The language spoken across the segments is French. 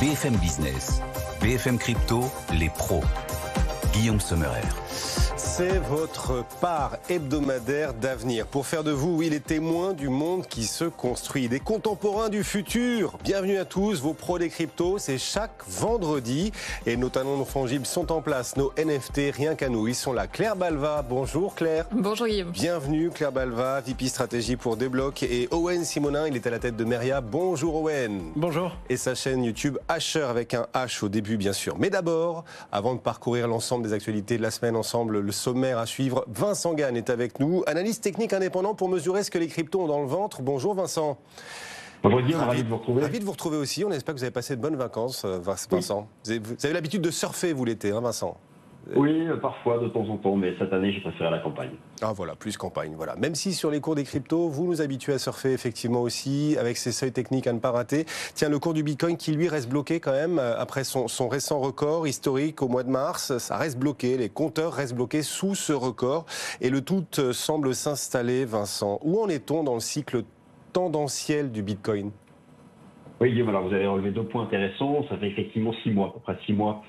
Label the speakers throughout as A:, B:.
A: BFM Business, BFM Crypto, les pros. Guillaume Sommerer.
B: C'est votre part hebdomadaire d'avenir. Pour faire de vous, oui, les témoins du monde qui se construit, des contemporains du futur. Bienvenue à tous, vos pros des cryptos, c'est chaque vendredi. Et nos talents non fongibles sont en place, nos NFT, rien qu'à nous, ils sont là. Claire Balva, bonjour Claire.
C: Bonjour Guillaume.
B: Bienvenue Claire Balva, VP Stratégie pour Deblock. Et Owen Simonin, il est à la tête de Meria. Bonjour Owen.
D: Bonjour.
B: Et sa chaîne YouTube Hasher avec un H au début bien sûr. Mais d'abord, avant de parcourir l'ensemble des actualités de la semaine ensemble, le sommaire à suivre, Vincent Gann est avec nous, analyste technique indépendant pour mesurer ce que les cryptos ont dans le ventre. Bonjour Vincent.
E: Bonjour Guillaume, ravi de vous retrouver.
B: Ravi de vous retrouver aussi, on espère que vous avez passé de bonnes vacances Vincent. Oui. Vous avez l'habitude de surfer vous l'été, hein, Vincent?
E: Oui, parfois, de temps en temps, mais cette année, j'ai préféré la campagne.
B: Ah voilà, plus campagne, voilà. Même si sur les cours des cryptos, vous nous habituez à surfer effectivement aussi, avec ces seuils techniques à ne pas rater. Tiens, le cours du Bitcoin qui lui reste bloqué quand même, après son récent record historique au mois de mars, ça reste bloqué, les compteurs restent bloqués sous ce record. Et le tout semble s'installer, Vincent. Où en est-on dans le cycle tendanciel du Bitcoin?
E: Oui Guillaume, alors vous avez relevé 2 points intéressants. Ça fait effectivement 6 mois, à peu près 6 mois,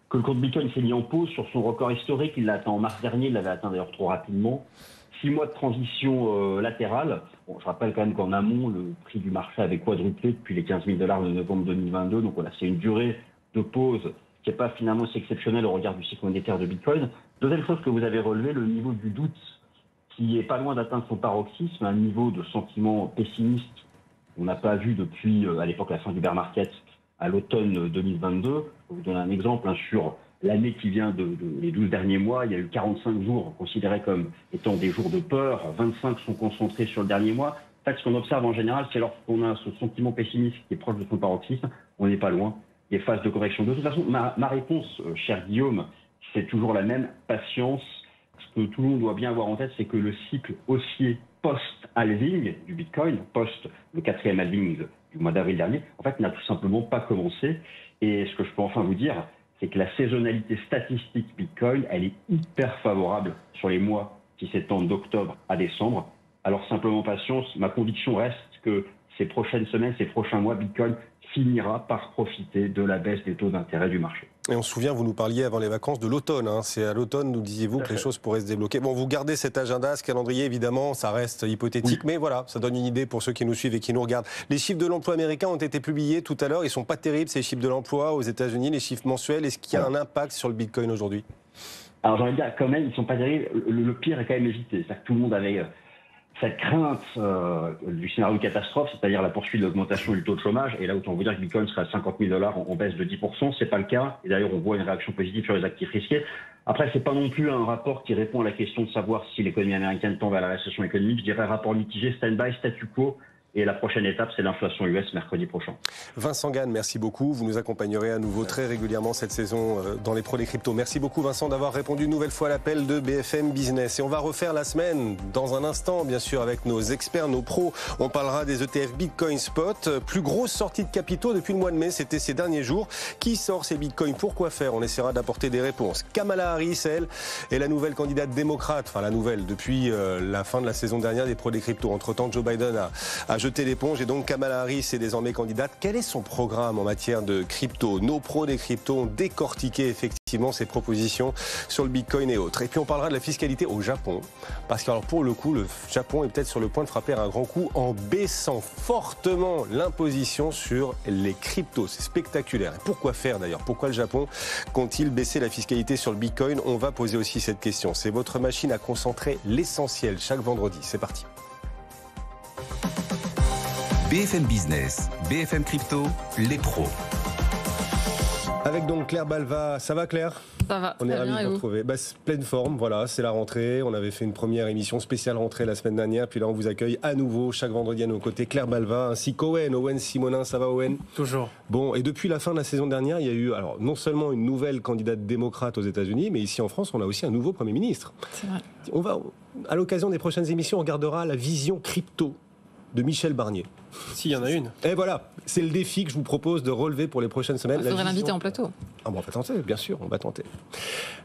E: que le cours de Bitcoin s'est mis en pause sur son record historique. Il l'a atteint en mars dernier, il l'avait atteint d'ailleurs trop rapidement. 6 mois de transition latérale. Bon, je rappelle quand même qu'en amont, le prix du marché avait quadruplé depuis les 15 000 $ de novembre 2022. Donc voilà, c'est une durée de pause qui n'est pas finalement si exceptionnelle au regard du cycle monétaire de Bitcoin. Deuxième chose que vous avez relevé, le niveau du doute qui est pas loin d'atteindre son paroxysme, un niveau de sentiment pessimiste qu'on n'a pas vu depuis, à l'époque, la fin du bear market, à l'automne 2022. Je vais vous donner un exemple sur l'année qui vient les 12 derniers mois. Il y a eu 45 jours considérés comme étant des jours de peur. 25 sont concentrés sur le dernier mois. En fait, ce qu'on observe en général, c'est lorsqu'on a ce sentiment pessimiste qui est proche de son paroxysme, on n'est pas loin des phases de correction. De toute façon, ma réponse, cher Guillaume, c'est toujours la même: patience. Ce que tout le monde doit bien avoir en tête, c'est que le cycle haussier post-halving du Bitcoin, post le 4e halving du mois d'avril dernier, en fait, n'a tout simplement pas commencé. Et ce que je peux enfin vous dire, c'est que la saisonnalité statistique Bitcoin, elle est hyper favorable sur les mois qui s'étendent d'octobre à décembre. Alors simplement patience, ma conviction reste que ces prochaines semaines, ces prochains mois, Bitcoin finira par profiter de la baisse des taux d'intérêt du marché.
B: Et on se souvient, vous nous parliez avant les vacances de l'automne. Hein. C'est à l'automne, nous disiez-vous, que les choses pourraient se débloquer. Bon, vous gardez cet agenda, ce calendrier, évidemment, ça reste hypothétique, oui. Mais voilà, ça donne une idée pour ceux qui nous suivent et qui nous regardent. Les chiffres de l'emploi américain ont été publiés tout à l'heure. Ils ne sont pas terribles, ces chiffres de l'emploi aux États-Unis, les chiffres mensuels. Est-ce qu'il y a un impact sur le Bitcoin aujourd'hui?
E: Alors, j'ai envie de dire, quand même, ils ne sont pas terribles. Le pire est quand même évité. C'est-à-dire que tout le monde avait cette crainte du scénario de catastrophe, c'est-à-dire la poursuite de l'augmentation du taux de chômage. Et là, autant vous dire que Bitcoin serait à 50 000 $ en baisse de 10%. C'est pas le cas. Et d'ailleurs, on voit une réaction positive sur les actifs risqués. Après, c'est pas non plus un rapport qui répond à la question de savoir si l'économie américaine tend vers la récession économique. Je dirais rapport mitigé, stand-by, statu quo. Et la prochaine étape, c'est l'inflation US mercredi prochain.
B: Vincent Gann, merci beaucoup. Vous nous accompagnerez à nouveau très régulièrement cette saison dans les pros des cryptos. Merci beaucoup Vincent d'avoir répondu une nouvelle fois à l'appel de BFM Business. Et on va refaire la semaine dans un instant, bien sûr, avec nos experts, nos pros. On parlera des ETF Bitcoin Spot. Plus grosse sortie de capitaux depuis le mois de mai, c'était ces derniers jours. Qui sort ces Bitcoins? Pourquoi faire? On essaiera d'apporter des réponses. Kamala Harris, elle, est la nouvelle candidate démocrate. Enfin, la nouvelle, depuis la fin de la saison dernière des pros des cryptos. Entre-temps, Joe Biden a jeté l'éponge et donc Kamala Harris est désormais candidate. Quel est son programme en matière de crypto? Nos pros des cryptos ont décortiqué effectivement ses propositions sur le Bitcoin et autres. Et puis on parlera de la fiscalité au Japon, parce que alors pour le coup, le Japon est peut-être sur le point de frapper un grand coup en baissant fortement l'imposition sur les cryptos. C'est spectaculaire. Et pourquoi faire d'ailleurs? Pourquoi le Japon compte-t-il baisser la fiscalité sur le Bitcoin? On va poser aussi cette question. C'est votre machine à concentrer l'essentiel chaque vendredi. C'est parti.
A: BFM Business, BFM Crypto, les pros.
B: Avec donc Claire Balva. Ça va Claire?
C: Ça va.
B: On est ravis de vous retrouver. Pleine forme, voilà, c'est la rentrée. On avait fait une première émission spéciale rentrée la semaine dernière. Puis là, on vous accueille à nouveau chaque vendredi à nos côtés. Claire Balva ainsi qu'Owen. Owen Simonin, ça va Owen?
D: Toujours.
B: Bon, et depuis la fin de la saison dernière, il y a eu alors non seulement une nouvelle candidate démocrate aux États-Unis, mais ici en France, on a aussi un nouveau Premier ministre.
C: C'est vrai.
B: On va, à l'occasion des prochaines émissions, on regardera la vision crypto de Michel Barnier.
D: S'il y en a une.
B: Et voilà, c'est le défi que je vous propose de relever pour les prochaines semaines.
C: Il faudrait l'inviter en plateau.
B: Ah bon, on va tenter, bien sûr, on va tenter.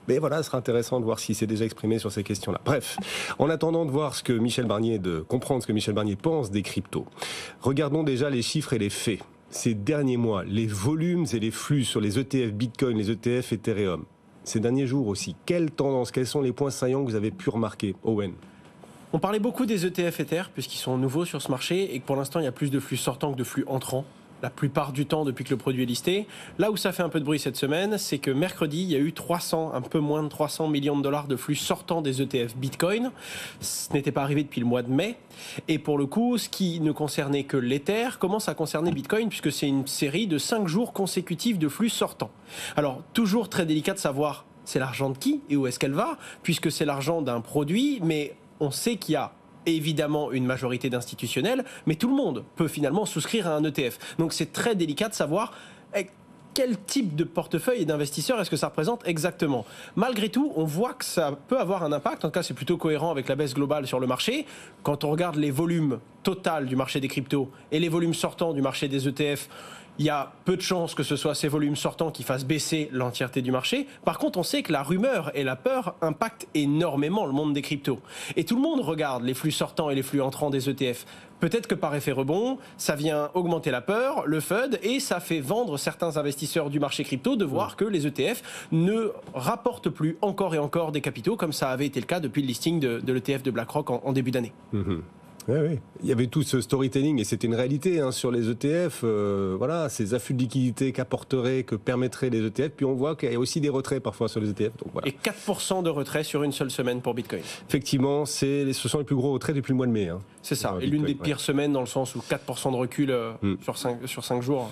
B: Mais voilà, ce sera intéressant de voir s'il s'est déjà exprimé sur ces questions-là. Bref, en attendant de voir comprendre ce que Michel Barnier pense des cryptos, regardons déjà les chiffres et les faits. ces derniers mois, les volumes et les flux sur les ETF Bitcoin, les ETF Ethereum, ces derniers jours aussi, quelles tendances, quels sont les points saillants que vous avez pu remarquer, Owen?
C: On parlait beaucoup des ETF Ether, puisqu'ils sont nouveaux sur ce marché, et que pour l'instant, il y a plus de flux sortants que de flux entrants, la plupart du temps depuis que le produit est listé. Là où ça fait un peu de bruit cette semaine, c'est que mercredi, il y a eu un peu moins de 300 millions de dollars de flux sortants des ETF Bitcoin. Ce n'était pas arrivé depuis le mois de mai. Et pour le coup, ce qui ne concernait que l'Ether commence à concerner Bitcoin, puisque c'est une série de 5 jours consécutifs de flux sortants. Alors, toujours très délicat de savoir c'est l'argent de qui et où est-ce qu'elle va, puisque c'est l'argent d'un produit, mais on sait qu'il y a évidemment une majorité d'institutionnels, mais tout le monde peut finalement souscrire à un ETF. Donc c'est très délicat de savoir quel type de portefeuille et d'investisseurs est-ce que ça représente exactement. Malgré tout, on voit que ça peut avoir un impact. En tout cas, c'est plutôt cohérent avec la baisse globale sur le marché. Quand on regarde les volumes total du marché des cryptos et les volumes sortants du marché des ETF, il y a peu de chances que ce soit ces volumes sortants qui fassent baisser l'entièreté du marché. Par contre, on sait que la rumeur et la peur impactent énormément le monde des cryptos. Et tout le monde regarde les flux sortants et les flux entrants des ETF. Peut-être que par effet rebond, ça vient augmenter la peur, le FUD, et ça fait vendre certains investisseurs du marché crypto de voir que les ETF ne rapportent plus encore et encore des capitaux, comme ça avait été le cas depuis le listing de l'ETF de BlackRock en début d'année.
B: Oui, oui. Il y avait tout ce storytelling et c'était une réalité sur les ETF. Voilà, ces afflux de liquidités qu'apporteraient, que permettraient les ETF. Puis on voit qu'il y a aussi des retraits parfois sur les ETF. Donc, voilà.
C: Et 4% de retrait sur une seule semaine pour Bitcoin.
B: Effectivement, ce sont les plus gros retraits depuis le mois de mai.
C: C'est ça. Et l'une des pires semaines dans le sens où 4% de recul sur 5 jours.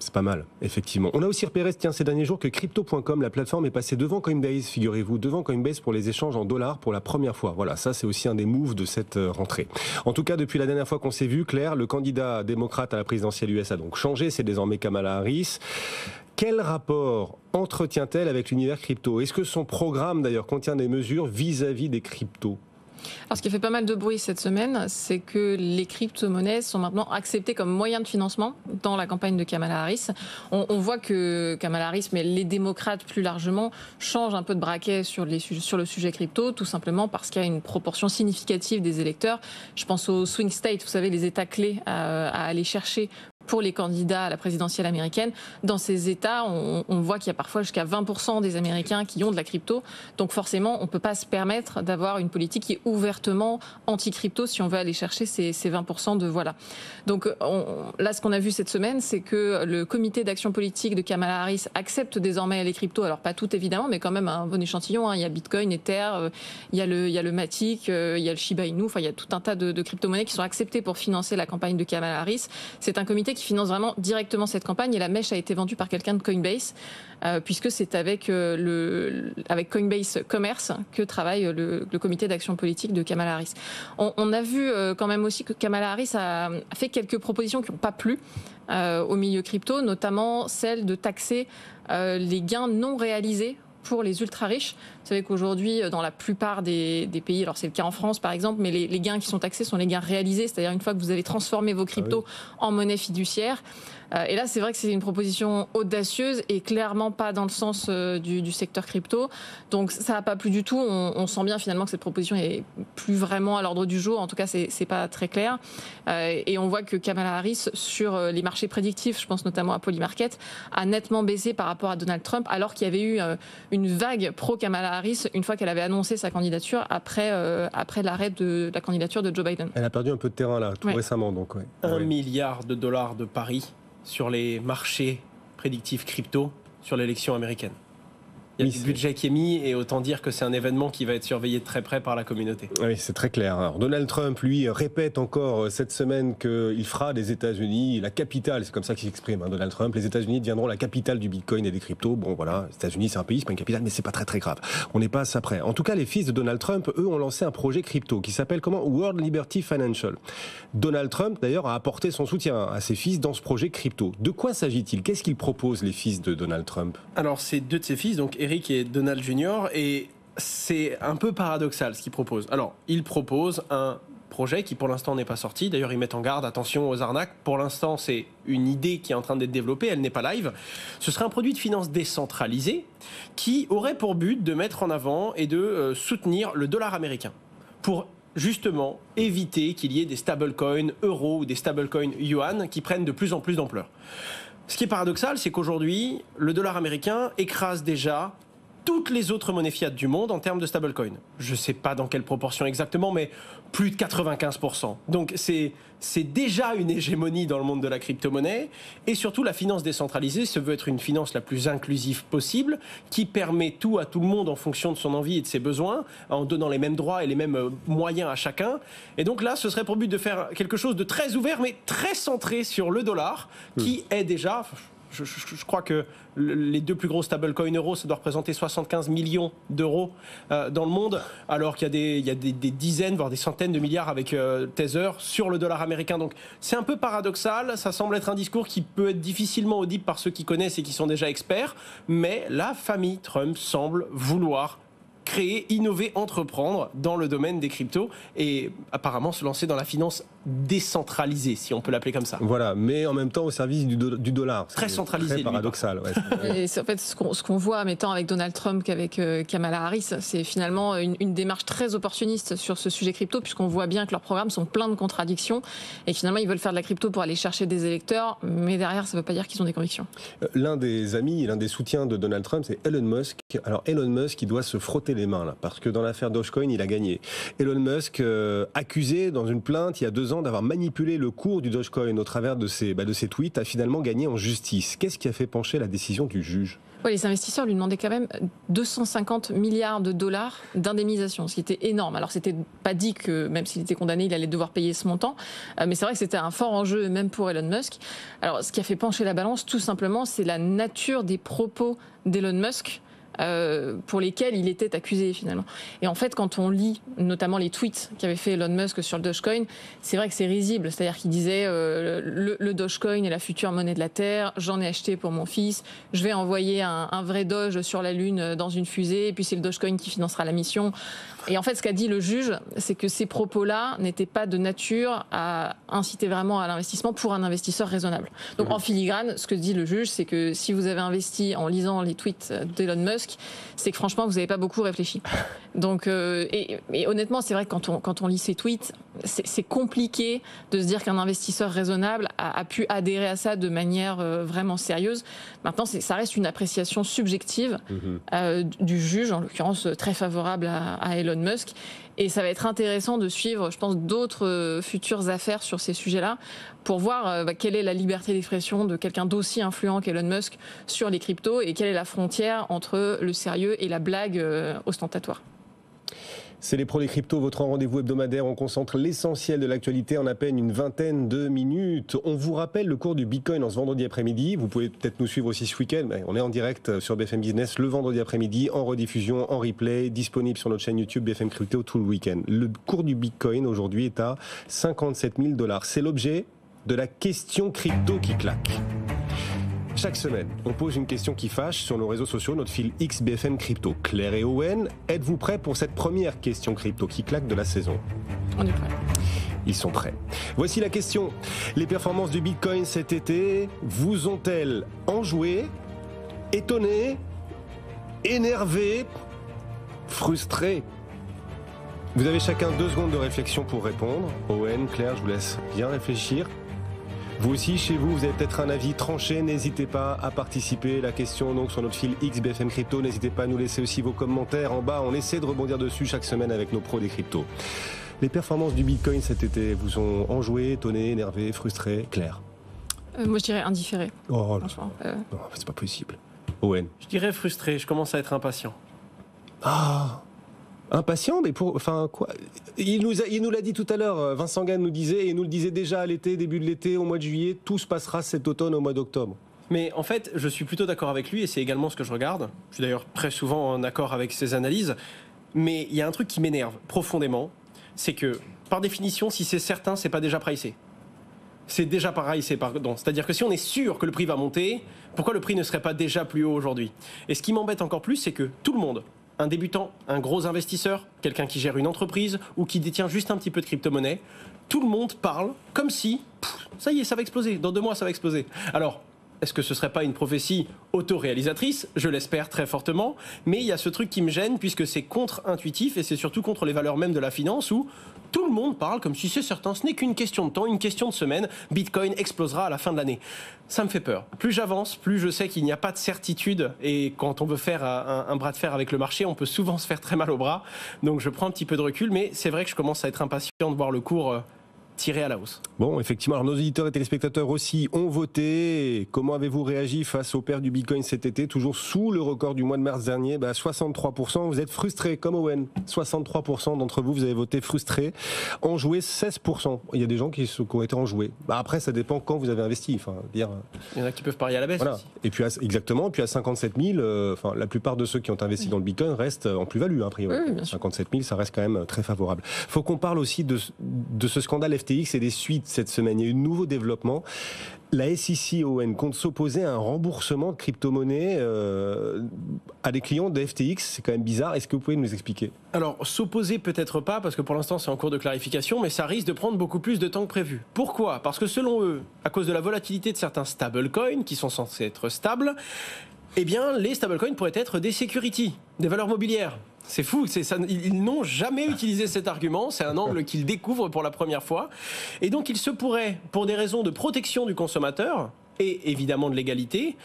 B: C'est pas mal, effectivement. On a aussi repéré ces derniers jours que Crypto.com, la plateforme, est passée devant Coinbase, figurez-vous, devant Coinbase pour les échanges en dollars pour la première fois. Voilà, ça c'est aussi un des moves de cette rentrée. En tout cas, depuis la dernière fois qu'on s'est vu, Claire, le candidat démocrate à la présidentielle US a donc changé, c'est désormais Kamala Harris. Quel rapport entretient-elle avec l'univers crypto? Est-ce que son programme d'ailleurs contient des mesures vis-à-vis des cryptos?
D: Alors, ce qui fait pas mal de bruit cette semaine, c'est que les crypto-monnaies sont maintenant acceptées comme moyen de financement dans la campagne de Kamala Harris. On voit que Kamala Harris, mais les démocrates plus largement, changent un peu de braquet sur le sujet crypto, tout simplement parce qu'il y a une proportion significative des électeurs. Je pense aux swing states, vous savez, les États clés à aller chercher pour les candidats à la présidentielle américaine. Dans ces États, on voit qu'il y a parfois jusqu'à 20% des Américains qui ont de la crypto. Donc forcément, on ne peut pas se permettre d'avoir une politique qui est ouvertement anti-crypto si on veut aller chercher ces 20% de voilà. Donc là, ce qu'on a vu cette semaine, c'est que le comité d'action politique de Kamala Harris accepte désormais les cryptos. Alors pas toutes évidemment, mais quand même un bon échantillon. Il y a Bitcoin, Ether, il y a le Matic, il y a le Shiba Inu. Enfin, il y a tout un tas de crypto-monnaies qui sont acceptées pour financer la campagne de Kamala Harris. C'est un comité qui finance vraiment directement cette campagne et la mèche a été vendue par quelqu'un de Coinbase puisque c'est avec Coinbase Commerce que travaille le comité d'action politique de Kamala Harris. On a vu quand même aussi que Kamala Harris a fait quelques propositions qui n'ont pas plu au milieu crypto, notamment celle de taxer les gains non réalisés pour les ultra-riches. Vous savez qu'aujourd'hui, dans la plupart des pays, alors c'est le cas en France par exemple, mais les gains qui sont taxés sont les gains réalisés, c'est-à-dire une fois que vous avez transformé vos cryptos en monnaie fiduciaire. Et là, c'est vrai que c'est une proposition audacieuse et clairement pas dans le sens du secteur crypto. Donc ça n'a pas plu du tout. On sent bien finalement que cette proposition est plus vraiment à l'ordre du jour. En tout cas, c'est pas très clair. Et on voit que Kamala Harris, sur les marchés prédictifs, je pense notamment à Polymarket, a nettement baissé par rapport à Donald Trump, alors qu'il y avait eu une vague pro-Kamala Harris une fois qu'elle avait annoncé sa candidature après l'arrêt de la candidature de Joe Biden.
B: Elle a perdu un peu de terrain là, tout récemment. Donc,
C: 1 milliard de dollars de paris sur les marchés prédictifs crypto sur l'élection américaine. Il y a du budget qui est mis et autant dire que c'est un événement qui va être surveillé de très près par la communauté.
B: Oui, c'est très clair. Alors, Donald Trump, lui, répète encore cette semaine qu'il fera des États-Unis la capitale, c'est comme ça qu'il s'exprime, Donald Trump, les États-Unis deviendront la capitale du Bitcoin et des cryptos. Bon, voilà, les États-Unis, c'est un pays, c'est pas une capitale, mais c'est pas très très grave. On n'est pas à ça près. En tout cas, les fils de Donald Trump, eux, ont lancé un projet crypto qui s'appelle comment? World Liberty Financial. Donald Trump, d'ailleurs, a apporté son soutien à ses fils dans ce projet crypto. De quoi s'agit-il? Qu'est-ce qu'ils proposent, les fils de Donald Trump?
C: Alors, c'est deux de ses fils, donc Eric et Donald Jr., et c'est un peu paradoxal ce qu'ils proposent. Alors, ils proposent un projet qui pour l'instant n'est pas sorti. D'ailleurs, ils mettent en garde, attention aux arnaques. Pour l'instant, c'est une idée qui est en train d'être développée, elle n'est pas live. Ce serait un produit de finance décentralisé qui aurait pour but de mettre en avant et de soutenir le dollar américain pour justement éviter qu'il y ait des stablecoins euros ou des stablecoins yuan qui prennent de plus en plus d'ampleur. Ce qui est paradoxal, c'est qu'aujourd'hui, le dollar américain écrase déjà toutes les autres monnaies fiat du monde en termes de stablecoin. Je ne sais pas dans quelle proportion exactement, mais plus de 95%. Donc c'est déjà une hégémonie dans le monde de la crypto-monnaie. Et surtout, la finance décentralisée se veut être une finance la plus inclusive possible, qui permet tout à tout le monde en fonction de son envie et de ses besoins, en donnant les mêmes droits et les mêmes moyens à chacun. Et donc là, ce serait pour but de faire quelque chose de très ouvert, mais très centré sur le dollar, qui est déjà... Je crois que les deux plus gros stablecoins euros, ça doit représenter 75 millions d'euros dans le monde, alors qu'il y a des dizaines, voire des centaines de milliards avec Tether sur le dollar américain. Donc c'est un peu paradoxal, ça semble être un discours qui peut être difficilement audible par ceux qui connaissent et qui sont déjà experts, mais la famille Trump semble vouloir créer, innover, entreprendre dans le domaine des cryptos et apparemment se lancer dans la finance décentralisée, si on peut l'appeler comme ça.
B: Voilà, mais en même temps au service du dollar.
C: Très centralisé.
B: Très paradoxal.
D: Ouais. Et en fait, ce qu'on voit, mettant avec Donald Trump qu'avec Kamala Harris, c'est finalement une démarche très opportuniste sur ce sujet crypto, puisqu'on voit bien que leurs programmes sont pleins de contradictions et que finalement ils veulent faire de la crypto pour aller chercher des électeurs, mais derrière ça ne veut pas dire qu'ils ont des convictions.
B: L'un des amis, l'un des soutiens de Donald Trump, c'est Elon Musk. Alors Elon Musk, il doit se frotter les mains là, parce que dans l'affaire Dogecoin, il a gagné. Elon Musk, accusé dans une plainte il y a 2 ans d'avoir manipulé le cours du Dogecoin au travers de ses tweets, a finalement gagné en justice. Qu'est-ce qui a fait pencher la décision du juge ?
D: Ouais, les investisseurs lui demandaient quand même 250 milliards de dollars d'indemnisation, ce qui était énorme. Alors, c'était pas dit que, même s'il était condamné, il allait devoir payer ce montant. Mais c'est vrai que c'était un fort enjeu, même pour Elon Musk. Alors, ce qui a fait pencher la balance, tout simplement, c'est la nature des propos d'Elon Musk, pour lesquels il était accusé finalement. Et en fait, quand on lit notamment les tweets qu'avait fait Elon Musk sur le Dogecoin, c'est vrai que c'est risible. C'est-à-dire qu'il disait le Dogecoin est la future monnaie de la Terre, j'en ai acheté pour mon fils, je vais envoyer un vrai Doge sur la Lune dans une fusée, et puis c'est le Dogecoin qui financera la mission. Et en fait, ce qu'a dit le juge, c'est que ces propos-là n'étaient pas de nature à inciter vraiment à l'investissement pour un investisseur raisonnable. Donc en filigrane, ce que dit le juge, c'est que si vous avez investi en lisant les tweets d'Elon Musk, c'est que franchement, vous n'avez pas beaucoup réfléchi. Donc, et honnêtement, c'est vrai que quand on lit ces tweets, c'est compliqué de se dire qu'un investisseur raisonnable a pu adhérer à ça de manière vraiment sérieuse. Maintenant, ça reste une appréciation subjective du juge, en l'occurrence très favorable à Elon Musk. Et ça va être intéressant de suivre, je pense, d'autres futures affaires sur ces sujets-là pour voir quelle est la liberté d'expression de quelqu'un d'aussi influent qu'Elon Musk sur les cryptos et quelle est la frontière entre le sérieux et la blague ostentatoire.
B: C'est les pros des cryptos, votre rendez-vous hebdomadaire. On concentre l'essentiel de l'actualité en à peine une vingtaine de minutes. On vous rappelle le cours du Bitcoin en ce vendredi après-midi. Vous pouvez peut-être nous suivre aussi ce week-end. On est en direct sur BFM Business le vendredi après-midi, en rediffusion, en replay, disponible sur notre chaîne YouTube BFM Crypto tout le week-end. Le cours du Bitcoin aujourd'hui est à 57 000 $. C'est l'objet de la question crypto qui claque. Chaque semaine, on pose une question qui fâche sur nos réseaux sociaux, notre fil X BFM Crypto. Claire et Owen, êtes-vous prêts pour cette première question crypto qui claque de la saison ?
D: On est prêts.
B: Ils sont prêts. Voici la question. Les performances du Bitcoin cet été vous ont-elles enjoué, étonné, énervé, frustré ? Vous avez chacun 2 secondes de réflexion pour répondre. Owen, Claire, je vous laisse bien réfléchir. Vous aussi, chez vous, vous avez peut-être un avis tranché. N'hésitez pas à participer. La question, donc, sur notre fil X BFM Crypto. N'hésitez pas à nous laisser aussi vos commentaires en bas. On essaie de rebondir dessus chaque semaine avec nos pros des cryptos. Les performances du Bitcoin cet été vous ont enjoué, étonné, énervé, frustré, Claire ?
D: Moi, je dirais indifféré.
B: Oh là,
D: franchement.
B: non, c'est pas possible. Owen ?
C: Je dirais frustré, je commence à être impatient.
B: Ah, impatient, mais quoi ? Il nous l'a dit tout à l'heure, Vincent Gann nous disait, et il nous le disait déjà à l'été, début de l'été, au mois de juillet, tout se passera cet automne au mois d'octobre.
C: Mais en fait, je suis plutôt d'accord avec lui, et c'est également ce que je regarde. Je suis d'ailleurs très souvent en accord avec ses analyses. Mais il y a un truc qui m'énerve profondément, c'est que, par définition, si c'est certain, c'est pas déjà pricé. C'est déjà pricé, pardon. C'est-à-dire que si on est sûr que le prix va monter, pourquoi le prix ne serait pas déjà plus haut aujourd'hui ? Et ce qui m'embête encore plus, c'est que tout le monde, un débutant, un gros investisseur, quelqu'un qui gère une entreprise ou qui détient juste un petit peu de crypto-monnaie, tout le monde parle comme si, ça y est, ça va exploser, dans 2 mois ça va exploser. Alors, Est-ce que ce ne serait pas une prophétie autoréalisatrice ? Je l'espère très fortement, mais il y a ce truc qui me gêne puisque c'est contre-intuitif et c'est surtout contre les valeurs mêmes de la finance où tout le monde parle comme si c'est certain, ce n'est qu'une question de temps, une question de semaine, Bitcoin explosera à la fin de l'année. Ça me fait peur. Plus j'avance, plus je sais qu'il n'y a pas de certitude et quand on veut faire un bras de fer avec le marché, on peut souvent se faire très mal au bras. Donc je prends un petit peu de recul, mais c'est vrai que je commence à être impatient de voir le cours tiré à la hausse.
B: Bon, effectivement, alors nos auditeurs et téléspectateurs aussi ont voté. Comment avez-vous réagi face aux pertes du Bitcoin cet été, toujours sous le record du mois de mars dernier? 63%, vous êtes frustrés, comme Owen. 63% d'entre vous, vous avez voté frustrés. Enjoués, 16%. Il y a des gens qui ont été enjoués. Après, ça dépend quand vous avez investi. Enfin, dire...
C: Il y en a qui peuvent parier à la baisse
B: voilà.
C: aussi.
B: Et puis, exactement, puis à 57 000, la plupart de ceux qui ont investi dans le Bitcoin restent en plus-value, a priori. 57 000, ça reste quand même très favorable. Il faut qu'on parle aussi de ce scandale FTX et des suites cette semaine. Il y a eu de nouveaux développements. La SEC ON compte s'opposer à un remboursement de crypto-monnaies à des clients de FTX. C'est quand même bizarre. Est-ce que vous pouvez nous expliquer ?
C: Alors, s'opposer peut-être pas, parce que pour l'instant c'est en cours de clarification, mais ça risque de prendre beaucoup plus de temps que prévu. Pourquoi ? Parce que selon eux, à cause de la volatilité de certains stablecoins qui sont censés être stables, eh bien, les stablecoins pourraient être des securities, des valeurs mobilières. C'est fou, ils n'ont jamais utilisé cet argument, c'est un angle qu'ils découvrent pour la première fois. Et donc il se pourrait, pour des raisons de protection du consommateur, et évidemment de l'égalité,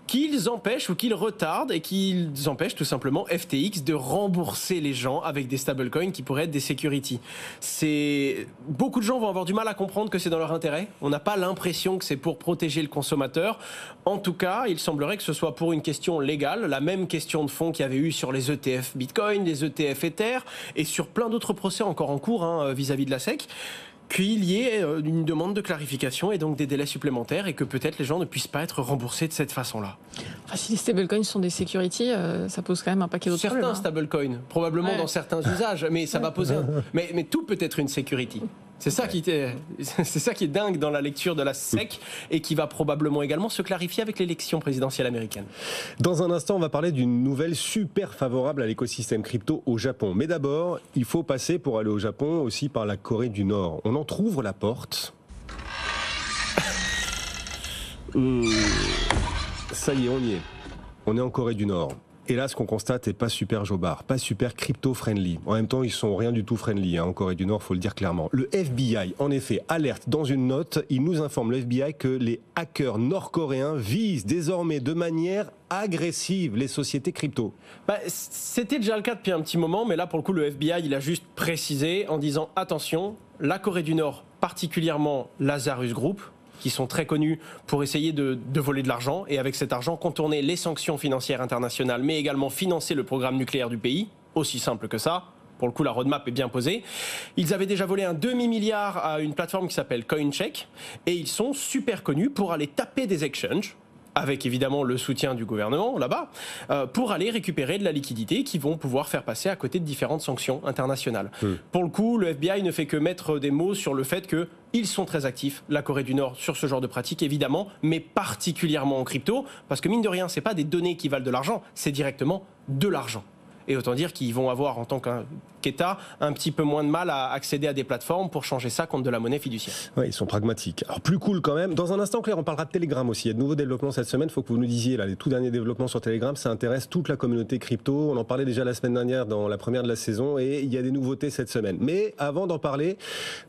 C: qu'ils empêchent ou qu'ils retardent et qu'ils empêchent tout simplement FTX de rembourser les gens avec des stablecoins qui pourraient être des securities. Beaucoup de gens vont avoir du mal à comprendre que c'est dans leur intérêt. On n'a pas l'impression que c'est pour protéger le consommateur. En tout cas, il semblerait que ce soit pour une question légale, la même question de fond qu'il y avait eu sur les ETF Bitcoin, les ETF Ether et sur plein d'autres procès encore en cours vis-à-vis de la SEC. Qu'il y ait une demande de clarification et donc des délais supplémentaires et que peut-être les gens ne puissent pas être remboursés de cette façon-là.
D: Enfin, si les stablecoins sont des securities, ça pose quand même un paquet d'autres problèmes.
C: Certains stablecoins, probablement dans certains usages, mais ça va poser... Mais tout peut être une security. C'est ça qui est dingue dans la lecture de la SEC et qui va probablement également se clarifier avec l'élection présidentielle américaine.
B: Dans un instant, on va parler d'une nouvelle super favorable à l'écosystème crypto au Japon. Mais d'abord, il faut passer pour aller au Japon aussi par la Corée du Nord. On entrouvre la porte. Ça y est, on y est. On est en Corée du Nord. Et là, ce qu'on constate n'est pas super jobard, pas super crypto-friendly. En même temps, ils sont rien du tout friendly en Corée du Nord, faut le dire clairement. Le FBI, en effet, alerte dans une note. Il nous informe, le FBI, que les hackers nord-coréens visent désormais de manière agressive les sociétés crypto.
C: C'était déjà le cas depuis un petit moment, mais là, pour le coup, le FBI, il a juste précisé en disant, attention, la Corée du Nord, particulièrement Lazarus Group, qui sont très connus pour essayer de voler de l'argent et avec cet argent contourner les sanctions financières internationales, mais également financer le programme nucléaire du pays, aussi simple que ça. Pour le coup, la roadmap est bien posée. Ils avaient déjà volé un demi-milliard à une plateforme qui s'appelle CoinCheck et ils sont super connus pour aller taper des exchanges, avec évidemment le soutien du gouvernement là-bas, pour aller récupérer de la liquidité qu'ils vont pouvoir faire passer à côté de différentes sanctions internationales. Pour le coup, le FBI ne fait que mettre des mots sur le fait qu'ils sont très actifs, la Corée du Nord, sur ce genre de pratique, évidemment, mais particulièrement en crypto, parce que mine de rien, ce n'est pas des données qui valent de l'argent, c'est directement de l'argent. Et autant dire qu'ils vont avoir, en tant qu'État, un petit peu moins de mal à accéder à des plateformes pour changer ça contre de la monnaie fiduciaire.
B: Oui, ils sont pragmatiques. Alors, plus cool quand même. Dans un instant, Claire, on parlera de Telegram aussi. Il y a de nouveaux développements cette semaine. Il faut que vous nous disiez, là, les tout derniers développements sur Telegram. Ça intéresse toute la communauté crypto. On en parlait déjà la semaine dernière dans la première de la saison et il y a des nouveautés cette semaine. Mais avant d'en parler,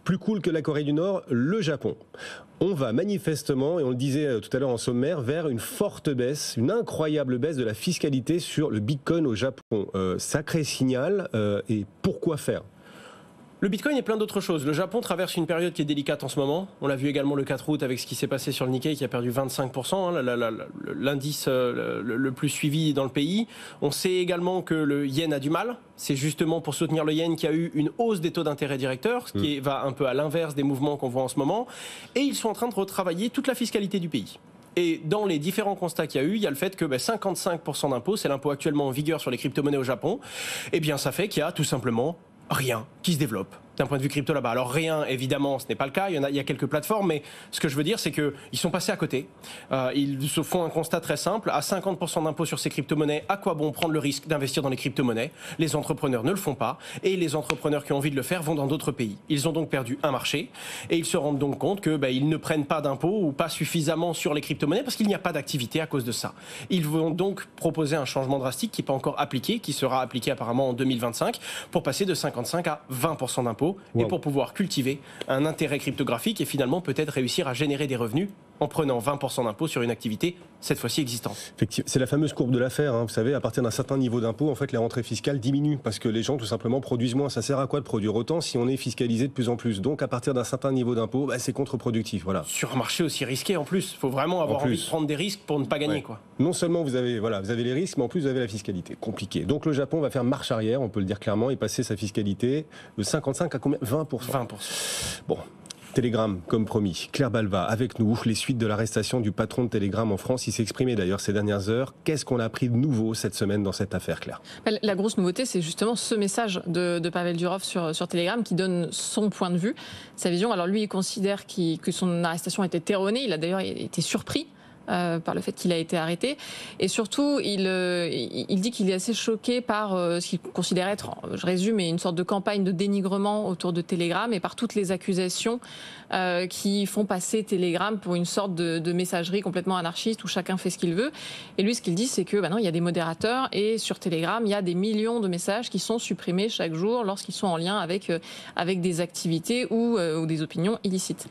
B: plus cool que la Corée du Nord, le Japon. On va manifestement, et on le disait tout à l'heure en sommaire, vers une forte baisse, une incroyable baisse de la fiscalité sur le Bitcoin au Japon. Sacré signal. Et pourquoi faire ?
C: Le Bitcoin et plein d'autres choses. Le Japon traverse une période qui est délicate en ce moment. On l'a vu également le 4 août avec ce qui s'est passé sur le Nikkei qui a perdu 25%, l'indice le plus suivi dans le pays. On sait également que le yen a du mal. C'est justement pour soutenir le yen qu'il y a eu une hausse des taux d'intérêt directeurs, ce qui va un peu à l'inverse des mouvements qu'on voit en ce moment. Et ils sont en train de retravailler toute la fiscalité du pays. Et dans les différents constats qu'il y a eu, il y a le fait que 55% d'impôts, c'est l'impôt actuellement en vigueur sur les crypto-monnaies au Japon. Eh bien, ça fait qu'il y a tout simplement rien qui se développe. d'un point de vue crypto là-bas. Alors rien, évidemment, ce n'est pas le cas. Il y a quelques plateformes, mais ce que je veux dire, c'est qu'ils sont passés à côté. Ils se font un constat très simple. À 50% d'impôt sur ces crypto-monnaies, à quoi bon prendre le risque d'investir dans les crypto-monnaies? Les entrepreneurs ne le font pas. Et les entrepreneurs qui ont envie de le faire vont dans d'autres pays. Ils ont donc perdu un marché. Et ils se rendent donc compte qu'ils ne prennent pas d'impôts ou pas suffisamment sur les crypto-monnaies parce qu'il n'y a pas d'activité à cause de ça. Ils vont donc proposer un changement drastique qui n'est pas encore appliqué, qui sera appliqué apparemment en 2025 pour passer de 55 à 20% d'impôts et pour pouvoir cultiver un intérêt cryptographique et finalement peut-être réussir à générer des revenus en prenant 20% d'impôts sur une activité cette fois-ci existante.
B: Effectivement, c'est la fameuse courbe de l'affaire. Vous savez, à partir d'un certain niveau d'impôt, en fait, les rentrées fiscales diminuent parce que les gens, tout simplement, produisent moins. Ça sert à quoi de produire autant si on est fiscalisé de plus en plus? Donc, à partir d'un certain niveau d'impôt, c'est contre-productif. Voilà.
C: Sur un marché aussi risqué en plus. Il faut vraiment avoir envie de prendre des risques pour ne pas gagner. Quoi.
B: Non seulement vous avez les risques, mais en plus vous avez la fiscalité. Compliqué. Donc, le Japon va faire marche arrière, on peut le dire clairement, et passer sa fiscalité de 55 à combien? 20%.
C: 20%.
B: Bon. Telegram, comme promis. Claire Balva, avec nous, les suites de l'arrestation du patron de Telegram en France. Il s'est exprimé d'ailleurs ces dernières heures. Qu'est-ce qu'on a appris de nouveau cette semaine dans cette affaire, Claire?
D: La grosse nouveauté, c'est justement ce message de Pavel Durov sur Telegram qui donne son point de vue, sa vision. Alors lui, il considère que son arrestation a été erronée. Il a d'ailleurs été surpris par le fait qu'il a été arrêté. Et surtout, il dit qu'il est assez choqué par ce qu'il considère être, je résume, une sorte de campagne de dénigrement autour de Telegram et par toutes les accusations qui font passer Telegram pour une sorte de messagerie complètement anarchiste où chacun fait ce qu'il veut. Et lui, ce qu'il dit, c'est que non, il y a des modérateurs et sur Telegram, il y a des millions de messages qui sont supprimés chaque jour lorsqu'ils sont en lien avec des activités ou des opinions illicites.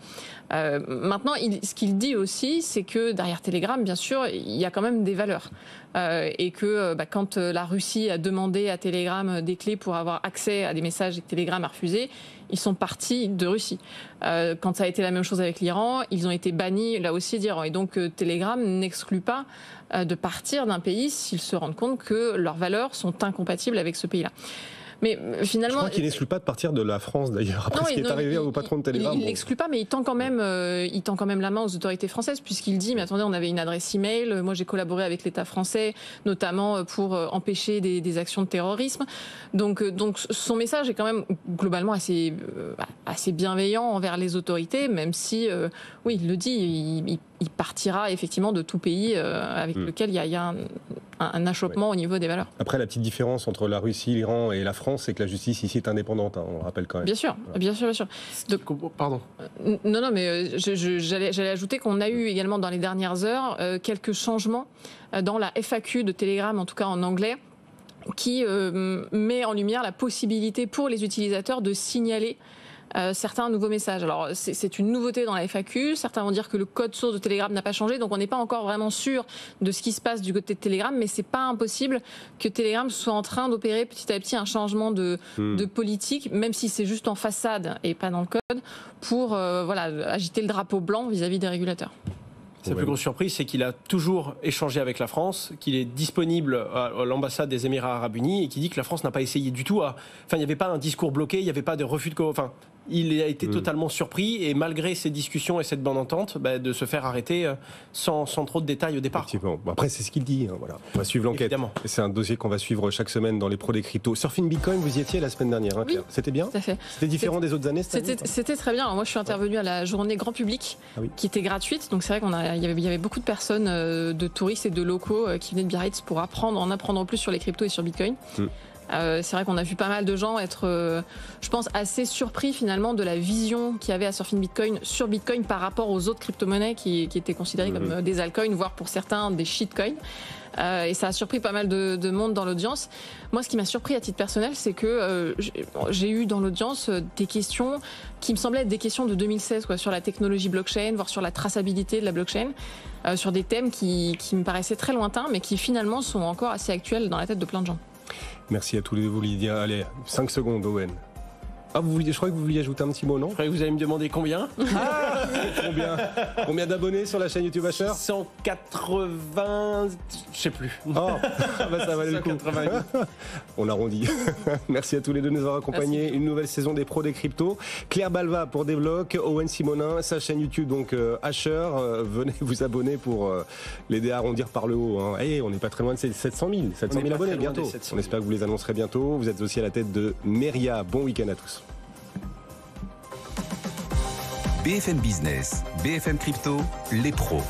D: Maintenant, ce qu'il dit aussi, c'est que derrière Telegram, bien sûr, il y a quand même des valeurs. Et que quand la Russie a demandé à Telegram des clés pour avoir accès à des messages et que Telegram a refusé, ils sont partis de Russie. Quand ça a été la même chose avec l'Iran, ils ont été bannis là aussi d'Iran. Et donc Telegram n'exclut pas de partir d'un pays s'ils se rendent compte que leurs valeurs sont incompatibles avec ce pays-là. Mais finalement,
B: je crois qu'il n'exclut pas de partir de la France d'ailleurs, après ce qui est arrivé au patron de Telegram.
D: Il n'exclut pas, mais il tend quand même la main aux autorités françaises, puisqu'il dit, mais attendez, on avait une adresse email, moi j'ai collaboré avec l'État français, notamment pour empêcher des actions de terrorisme. Donc son message est quand même globalement assez bienveillant envers les autorités, même si, oui, il le dit, il partira effectivement de tout pays avec lequel il y a un achoppement au niveau des valeurs.
B: Après, la petite différence entre la Russie, l'Iran et la France, c'est que la justice ici est indépendante, on le rappelle quand même.
D: Bien sûr, voilà. bien sûr.
C: Pardon.
D: Non, mais j'allais ajouter qu'on a eu également dans les dernières heures quelques changements dans la FAQ de Telegram, en tout cas en anglais, qui met en lumière la possibilité pour les utilisateurs de signaler certains nouveaux messages. Alors c'est une nouveauté dans la FAQ, certains vont dire que le code source de Telegram n'a pas changé, donc on n'est pas encore vraiment sûr de ce qui se passe du côté de Telegram, mais c'est pas impossible que Telegram soit en train d'opérer petit à petit un changement de politique, même si c'est juste en façade et pas dans le code, pour agiter le drapeau blanc vis-à-vis des régulateurs.
C: Sa plus grosse surprise, c'est qu'il a toujours échangé avec la France, qu'il est disponible à l'ambassade des Émirats Arabes Unis et qu'il dit que la France n'a pas essayé du tout il n'y avait pas un discours bloqué, il n'y avait pas de refus de il a été totalement surpris et malgré ces discussions et cette bonne entente, de se faire arrêter sans trop de détails au départ.
B: Effectivement. Bon, après, c'est ce qu'il dit. Voilà. On va suivre l'enquête. Et c'est un dossier qu'on va suivre chaque semaine dans les pros des cryptos. Surfing Bitcoin, vous y étiez la semaine dernière, Claire. Oui, c'était bien.
D: Tout à fait.
B: C'était différent des autres années cette année,
D: C'était très bien. Alors, moi, je suis intervenue à la journée grand public qui était gratuite. Donc, c'est vrai qu'il y avait beaucoup de personnes, de touristes et de locaux qui venaient de Biarritz pour en apprendre plus sur les cryptos et sur Bitcoin. C'est vrai qu'on a vu pas mal de gens être, je pense, assez surpris finalement de la vision qu'il y avait à Surfing Bitcoin sur Bitcoin par rapport aux autres crypto-monnaies qui étaient considérées comme des altcoins, voire pour certains des shitcoins. Et ça a surpris pas mal de monde dans l'audience. Moi, ce qui m'a surpris à titre personnel, c'est que j'ai eu dans l'audience des questions qui me semblaient être des questions de 2016, sur la technologie blockchain, voire sur la traçabilité de la blockchain, sur des thèmes qui me paraissaient très lointains, mais qui finalement sont encore assez actuels dans la tête de plein de gens.
B: Merci à tous les deux, vous Lydia. Allez, 5 secondes, Owen. Je crois que vous vouliez ajouter un petit mot, non?
C: Je croyais que vous allez me demander combien.
B: Combien d'abonnés sur la chaîne YouTube Asher?
C: 180... Je sais plus.
B: Ça valait le coup. On arrondit. Merci à tous les deux de nous avoir accompagnés. Merci. Une nouvelle saison des pros des cryptos. Claire Balva pour Devlock, Owen Simonin, sa chaîne YouTube donc Asher. Venez vous abonner pour l'aider à arrondir par le haut. On n'est pas très loin de 700 000 abonnés bientôt. On espère que vous les annoncerez bientôt. Vous êtes aussi à la tête de Meria. Bon week-end à tous.
A: BFM Business, BFM Crypto, les pros.